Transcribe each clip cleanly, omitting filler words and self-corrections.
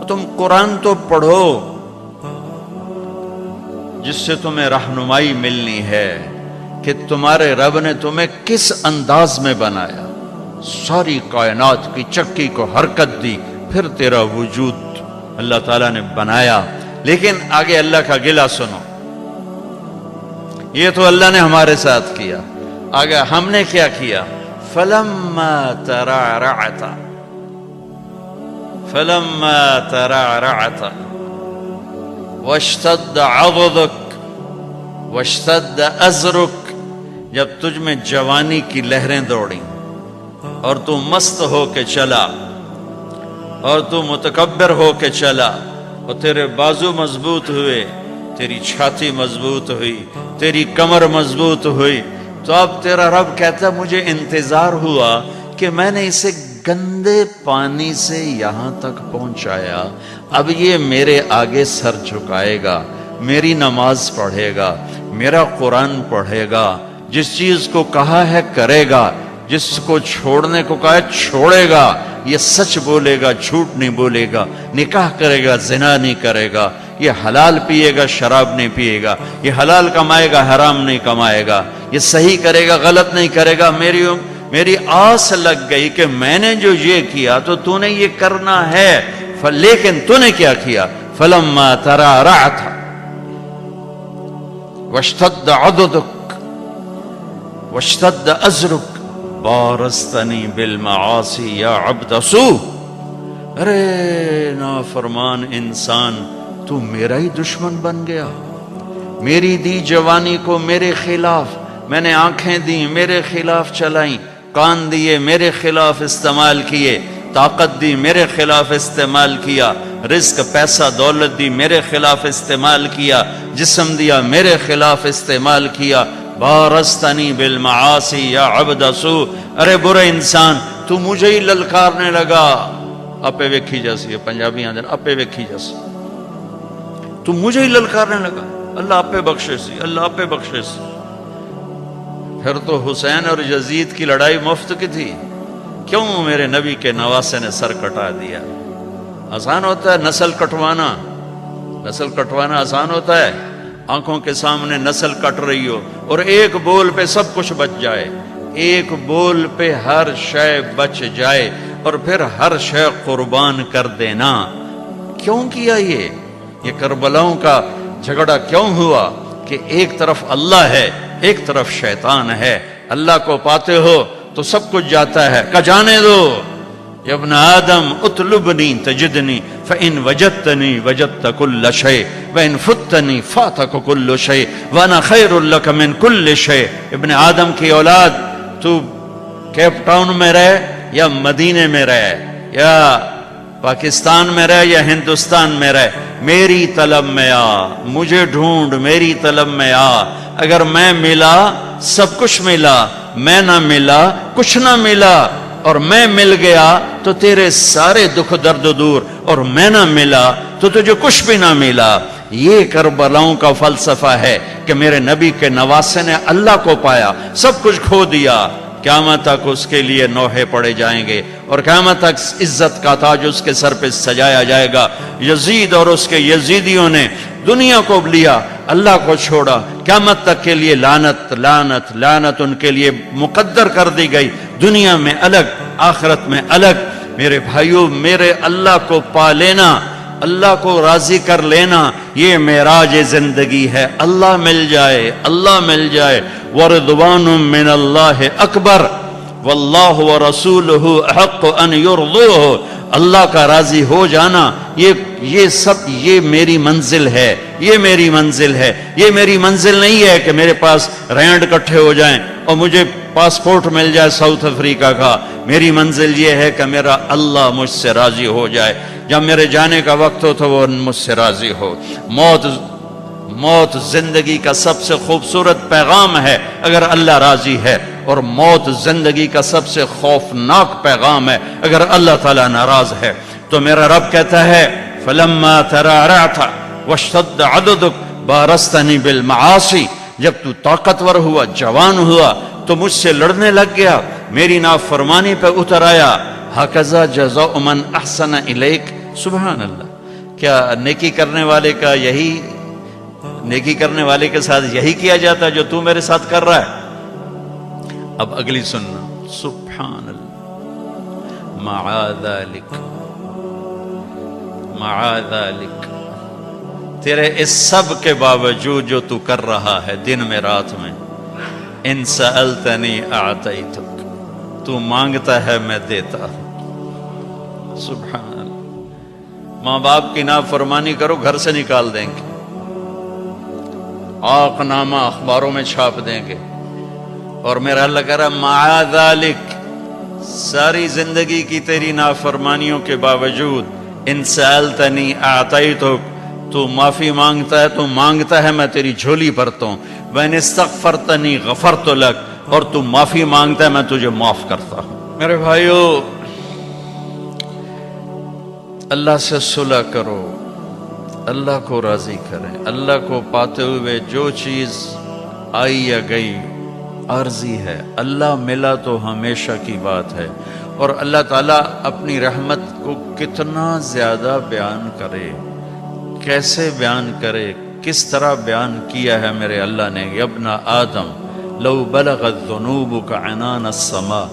تم قرآن تو پڑھو جس سے تمہیں رہنمائی ملنی ہے کہ تمہارے رب نے تمہیں کس انداز میں بنایا، ساری کائنات کی چکی کو حرکت دی، پھر تیرا وجود اللہ تعالیٰ نے بنایا۔ لیکن آگے اللہ کا گلہ سنو، یہ تو اللہ نے ہمارے ساتھ کیا، آگے ہم نے کیا کیا؟ فَلَمَّا تَرَعْرَعْتَ فَلَمَّا تَرَعْرَعْتَ وَاشْتَدَّ عَضُدُكَ وَاشْتَدَّ أَزْرُكَ، جب تجھ میں جوانی کی لہریں دوڑیں اور تو مست ہو کے چلا اور تو متکبر ہو کے چلا اور تیرے بازو مضبوط ہوئے، تیری چھاتی مضبوط ہوئی، تیری کمر مضبوط ہوئی، تو اب تیرا رب کہتا ہے مجھے انتظار ہوا کہ میں نے اسے گندے پانی سے یہاں تک پہنچایا، اب یہ میرے آگے سر جھکائے گا، میری نماز پڑھے گا، میرا قرآن پڑھے گا، جس چیز کو کہا ہے کرے گا، جس کو چھوڑنے کو کہا ہے چھوڑے گا، یہ سچ بولے گا، جھوٹ نہیں بولے گا، نکاح کرے گا، زنا نہیں کرے گا، یہ حلال پیے گا، شراب نہیں پیے گا، یہ حلال کمائے گا، حرام نہیں کمائے گا، یہ صحیح کرے گا، غلط نہیں کرے گا۔ میری آس لگ گئی کہ میں نے جو یہ کیا تو نے یہ کرنا ہے، لیکن تو نے کیا کیا؟ فَلَمَّا تَرَعْرَعْتَ وَاشْتَدَّ عَضُدُكَ وَاشْتَدَّ أَزْرُكَ بَارَزْتَنِي بِالْمَعَاصِي يَا عَبْدَ سُوء، ارے نافرمان انسان، تو میرا ہی دشمن بن گیا، میری دی جوانی کو میرے خلاف، میں نے آنکھیں دی میرے خلاف چلائیں، کان دیے میرے خلاف استعمال کیے، طاقت دی میرے خلاف استعمال کیا، رزق پیسہ دولت دی میرے خلاف استعمال کیا، جسم دیا میرے خلاف استعمال کیا، بارزتنی بالمعاصی یا عبد سوء، ارے برے انسان تو مجھے ہی للکارنے لگا، اپے ویکھی جیسی پنجابی آدھے اپے ویکھی جیسی، تو مجھے ہی للکارنے لگا، اللہ اپے بخشے سی، اللہ اپے بخشے سی۔ پھر تو حسین اور یزید کی لڑائی مفت کی تھی، کیوں میرے نبی کے نواسے نے سر کٹا دیا؟ آسان ہوتا ہے نسل کٹوانا، نسل کٹوانا آسان ہوتا ہے، آنکھوں کے سامنے نسل کٹ رہی ہو اور ایک بول پہ سب کچھ بچ جائے، ایک بول پہ ہر شے بچ جائے اور پھر ہر شے قربان کر دینا، کیوں کیا یہ کربلاؤں کا جھگڑا کیوں ہوا؟ کہ ایک طرف اللہ ہے، ایک طرف شیطان ہے، اللہ کو پاتے ہو تو سب کچھ جاتا ہے، کہ جانے دو، یا ابن آدم اطلبنی تجدنی فإن وجدتنی وجدت کل شیء وإن فتنی فاتک کل شیء وانا خیر لک من کل شیء۔ ابن آدم کی اولاد، تو کیپ ٹاؤن میں رہے یا مدینے میں رہے یا پاکستان میں رہے یا ہندوستان میں رہے، میری طلب میں آ، مجھے ڈھونڈ، میری طلب میں آ، اگر میں ملا سب کچھ ملا، میں نہ ملا کچھ نہ ملا، اور میں مل گیا تو تیرے سارے دکھ درد دور، اور میں نہ ملا تو تجھے کچھ بھی نہ ملا۔ یہ کربلاؤں کا فلسفہ ہے کہ میرے نبی کے نواسے نے اللہ کو پایا، سب کچھ کھو دیا، قیامت تک اس کے لیے نوحے پڑے جائیں گے اور قیامت تک عزت کا تاج اس کے سر پہ سجایا جائے گا۔ یزید اور اس کے یزیدیوں نے دنیا کو لیا، اللہ کو چھوڑا، قیامت تک کے لیے لعنت لعنت لعنت ان کے لیے مقدر کر دی گئی، دنیا میں الگ آخرت میں الگ۔ میرے بھائیوں، میرے اللہ کو پا لینا، اللہ کو راضی کر لینا، یہ معراج زندگی ہے۔ اللہ مل جائے، اللہ مل جائے، ورضوان من اللہ اکبر واللہ ورسولہ احق ان یرضوہ، اللہ کا راضی ہو جانا، یہ سب یہ میری منزل ہے، یہ میری منزل ہے۔ یہ میری منزل نہیں ہے کہ میرے پاس رینڈ کٹھے ہو جائیں اور مجھے پاسپورٹ مل جائے ساؤتھ افریقہ کا۔ میری منزل یہ ہے کہ میرا اللہ مجھ سے راضی ہو جائے، جب میرے جانے کا وقت ہو تو وہ مجھ سے راضی ہو۔ موت زندگی کا سب سے خوبصورت پیغام ہے اگر اللہ راضی ہے، اور موت زندگی کا سب سے خوفناک پیغام ہے اگر اللہ تعالیٰ ناراض ہے۔ تو میرا رب کہتا ہے فَلَمَّا تَرَعْرَعْتَ وَاشْتَدَّ عَضُدُكَ بَارَزْتَنِي بِالْمَعَاصِي، جب تو طاقتور ہوا، جوان ہوا تو مجھ سے لڑنے لگ گیا، میری نافرمانی پہ اتر آیا۔ هَكَذَا جَزَاءُ مَنْ أَحْسَنَ إِلَيْكَ، سبحان اللہ۔ کیا نیکی کرنے والے کا یہی نیکی کرنے والے کے ساتھ یہی کیا جاتا ہے جو تو میرے ساتھ کر رہا ہے؟ اب اگلی سننا، سبحان اللہ، معاذ ذلک، تیرے اس سب کے باوجود جو تو کر رہا ہے دن میں رات میں، ان سألتنی اعطیتک، تو مانگتا ہے میں دیتا ہوں۔ سبحان اللہ، ماں باپ کی نافرمانی کرو گھر سے نکال دیں گے، آق نامہ اخباروں میں چھاپ دیں گے، اور میرا اللہ کہہ رہا معاذ ذلک، ساری زندگی کی تیری نافرمانیوں کے باوجود ان سألتنی اعطیتک، تو معافی مانگتا ہے، تو مانگتا ہے میں تیری جھولی بھرتا ہوں، وَإِنِ اسْتَغْفَرْتَنِي غَفَرْتُ لَكَ، اور تو معافی مانگتا ہے میں تجھے معاف کرتا ہوں۔ میرے بھائیو، اللہ سے صلح کرو، اللہ کو راضی کریں، اللہ کو پاتے ہوئے جو چیز آئی یا گئی عارضی ہے، اللہ ملا تو ہمیشہ کی بات ہے، اور اللہ تعالیٰ اپنی رحمت کو کتنا زیادہ بیان کرے، کیسے بیان کرے، کس طرح بیان کیا ہے میرے اللہ نے، یا ابن آدم لو بلغت ذنوبک عنان السماء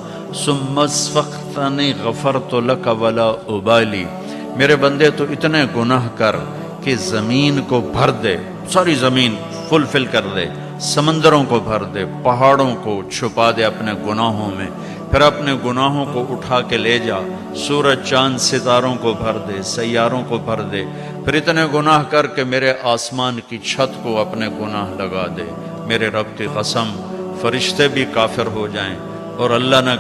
ثم استغفرتنی غفرت لک ولا ابالی، میرے بندے تو اتنے گناہ کر کہ زمین کو بھر دے، ساری زمین فل کر دے، سمندروں کو بھر دے، پہاڑوں کو چھپا دے اپنے گناہوں میں، پھر اپنے گناہوں کو اٹھا کے لے جا، سورج چاند ستاروں کو بھر دے، سیاروں کو بھر دے، پھر اتنے گناہ کر کے میرے آسمان کی چھت کو اپنے گناہ لگا دے، میرے رب کی قسم فرشتے بھی کافر ہو جائیں، اور اللہ نہ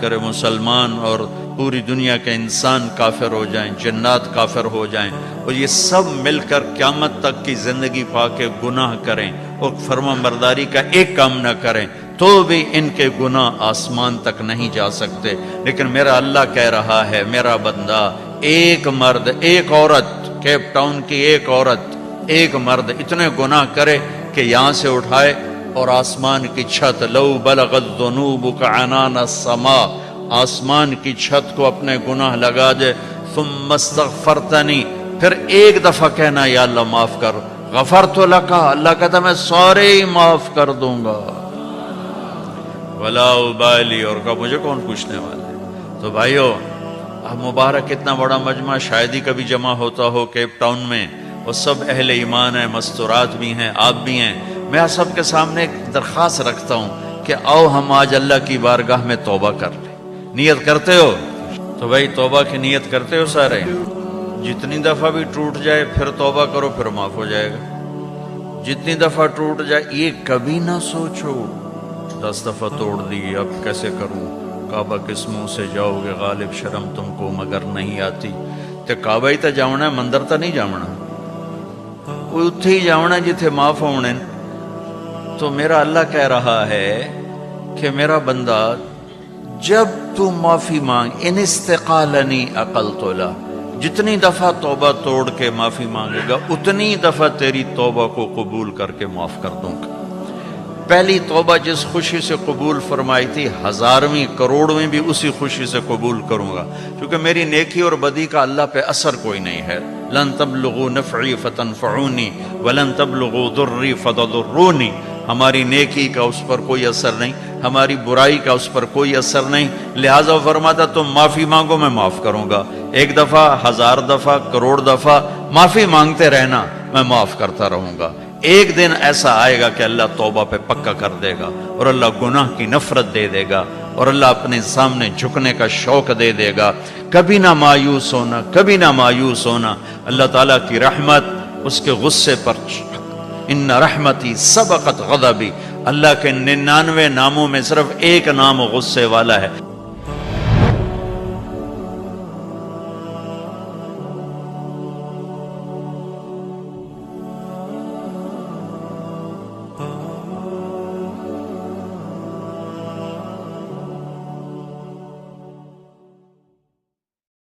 کرے مسلمان اور پوری دنیا کے انسان کافر ہو جائیں، جنات کافر ہو جائیں، اور یہ سب مل کر قیامت تک کی زندگی پا کے گناہ کریں اور فرما برداری کا ایک کام نہ کریں، تو بھی ان کے گناہ آسمان تک نہیں جا سکتے۔ لیکن میرا اللہ کہہ رہا ہے میرا بندہ، ایک مرد ایک عورت، کیپ ٹاؤن کی ایک عورت ایک مرد اتنے گناہ کرے کہ یہاں سے اٹھائے اور آسمان کی چھت، لو بلغت ذنوبک عنان السماء، آسمان کی چھت کو اپنے گناہ لگا دے، ثم استغفرتنی، پھر ایک دفعہ کہنا یا اللہ معاف کر، غفرت لک، اللہ کہتا میں سارے ہی معاف کر دوں گا، ولا ابالی، اور کہا مجھے کون پوچھنے والا ہے۔ تو بھائیو، اب مبارک اتنا بڑا مجمع شاید ہی کبھی جمع ہوتا ہو کیپ ٹاؤن میں، وہ سب اہل ایمان ہیں، مستورات بھی ہیں، آپ بھی ہیں، میں آپ سب کے سامنے ایک درخواست رکھتا ہوں کہ آؤ ہم آج اللہ کی بارگاہ میں توبہ کر لیں۔ نیت کرتے ہو؟ تو بھائی توبہ کی نیت کرتے ہو سارے؟ جتنی دفعہ بھی ٹوٹ جائے پھر توبہ کرو، پھر معاف ہو جائے گا۔ جتنی دفعہ ٹوٹ جائے یہ کبھی نہ سوچو 10 دفعہ توڑ دی اب کیسے کروں، کعبہ کس منہ سے جاؤ گے، غالب شرم تم کو مگر نہیں آتی، تے کعبہ ہی تا جاؤنا ہے، مندر تا نہیں جاؤنا، وہ اتھے ہی جاؤنا جتھے معاف ہونے۔ تو میرا اللہ کہہ رہا ہے کہ میرا بندہ جب تو معافی مانگ، ان استقالنی عقلت له، جتنی دفعہ توبہ توڑ کے معافی مانگے گا اتنی دفعہ تیری توبہ کو قبول کر کے معاف کر دوں گا۔ پہلی توبہ جس خوشی سے قبول فرمائی تھی، 1000ویں کروڑویں بھی اسی خوشی سے قبول کروں گا، کیونکہ میری نیکی اور بدی کا اللہ پہ اثر کوئی نہیں ہے۔ لن تبلغوا نفعی فتنفعونی ولن تبلغوا ضری فتضرونی، ہماری نیکی کا اس پر کوئی اثر نہیں، ہماری برائی کا اس پر کوئی اثر نہیں، لہٰذا فرماتا تم معافی مانگو میں معاف کروں گا، 1 دفعہ 1000 دفعہ کروڑ دفعہ معافی مانگتے رہنا، میں معاف کرتا رہوں گا۔ ایک دن ایسا آئے گا کہ اللہ توبہ پہ پکا کر دے گا، اور اللہ گناہ کی نفرت دے دے گا، اور اللہ اپنے سامنے جھکنے کا شوق دے دے گا۔ کبھی نہ مایوس ہونا، کبھی نہ مایوس ہونا، اللہ تعالیٰ کی رحمت اس کے غصے پر، ان رحمتی سبقت غضبی، اللہ کے 99 ناموں میں صرف ایک نام غصے والا ہے۔